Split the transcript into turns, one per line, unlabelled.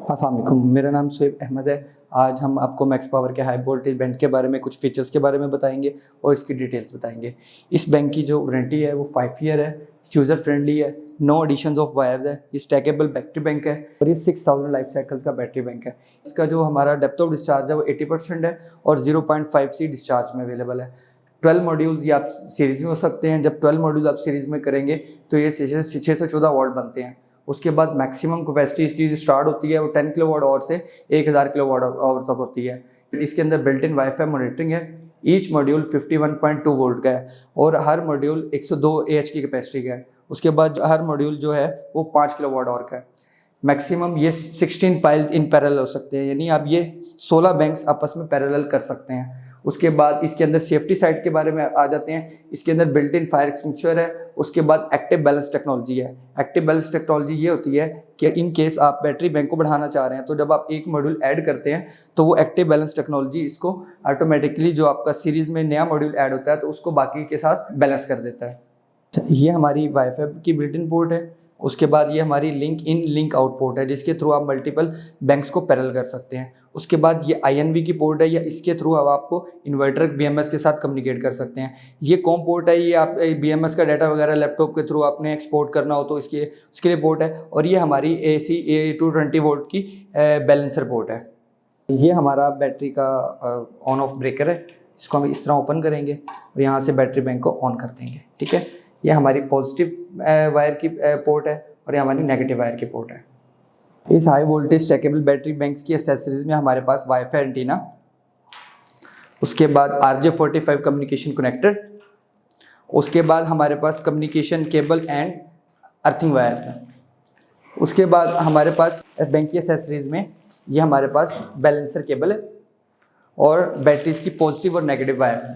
अस्सलाम वालेकुम, मेरा नाम शुएब अहमद है। आज हम आपको मैक्स पावर के हाई वोल्टेज बैंक के बारे में, कुछ फीचर्स के बारे में बताएंगे और इसकी डिटेल्स बताएंगे। इस बैंक की जो वारंटी है वो 5 ईयर है, यूज़र फ्रेंडली है, नो एडिशंस ऑफ वायर्स है, ये स्टैकेबल बैटरी बैंक है और ये 6000 लाइफ साइकिल्स का बैटरी बैंक है। इसका जो हमारा डेप्थ ऑफ डिस्चार्ज है वो 80% है और 0.5C डिस्चार्ज में अवेलेबल है। 12 मॉड्यूल्स ये आप सीरीज़ में हो सकते हैं। जब 12 मॉड्यूल आप सीरीज़ में करेंगे तो ये 614 वाट बनते हैं। उसके बाद मैक्सिमम कैपेसिटी इसकी जो स्टार्ट होती है वो 10 किलोवाट आवर से 1000 किलोवाट आवर तक होती है। इसके अंदर बिल्ट इन वाईफाई मॉनिटरिंग है। ईच मॉड्यूल 51.2 वोल्ट का है और हर मॉड्यूल 102 AH की कैपेसिटी का है। उसके बाद हर मॉड्यूल जो है वो 5 किलोवाट आवर का है। मैक्सिमम ये 16 पाइल्स इन पैरेलल हो सकते हैं, यानी आप ये 16 बैंक्स आपस में पैरेलल कर सकते हैं। उसके बाद इसके अंदर सेफ्टी साइड के बारे में आ जाते हैं। इसके अंदर बिल्ट इन फायर एक्सटिंग्विशर है। उसके बाद एक्टिव बैलेंस टेक्नोलॉजी है। एक्टिव बैलेंस टेक्नोलॉजी ये होती है कि इन केस आप बैटरी बैंक को बढ़ाना चाह रहे हैं तो जब आप एक मॉड्यूल ऐड करते हैं तो वो एक्टिव बैलेंस टेक्नोलॉजी इसको ऑटोमेटिकली, जो आपका सीरीज में नया मॉड्यूल ऐड होता है तो उसको बाकी के साथ बैलेंस कर देता है। ये हमारी वाईफाई की बिल्ट इन पोर्ट है। उसके बाद ये हमारी link in link out port है, जिसके थ्रू आप मल्टीपल बैंक्स को पैरेलल कर सकते हैं। उसके बाद ये INV की पोर्ट है, या इसके थ्रू अब आपको इन्वर्टर BMS के साथ कम्युनिकेट कर सकते हैं। ये कॉम पोर्ट है, ये आप BMS का डाटा वगैरह लैपटॉप के थ्रू आपने एक्सपोर्ट करना हो तो उसके लिए पोर्ट है। और ये हमारी AC 220 वोल्ट की बैलेंसर पोर्ट है। ये हमारा बैटरी का ऑन ऑफ ब्रेकर है। इसको हम इस तरह ओपन करेंगे और यहाँ से बैटरी बैंक को ऑन कर देंगे। ठीक है, ये हमारी पॉजिटिव वायर की पोर्ट है और ये हमारी नेगेटिव वायर की पोर्ट है। इस high voltage stackable battery banks की एसेसरीज में हमारे पास वाईफाई एंटीना, उसके बाद RJ45 कम्युनिकेशन कनेक्टर, उसके बाद हमारे पास communication cable and earthing wires हैं। उसके बाद हमारे पास बैंक की एसेसरीज में ये हमारे पास बैलेंसर केबल है और बैटरीज की पॉजिटिव और नेगेटिव वायर है।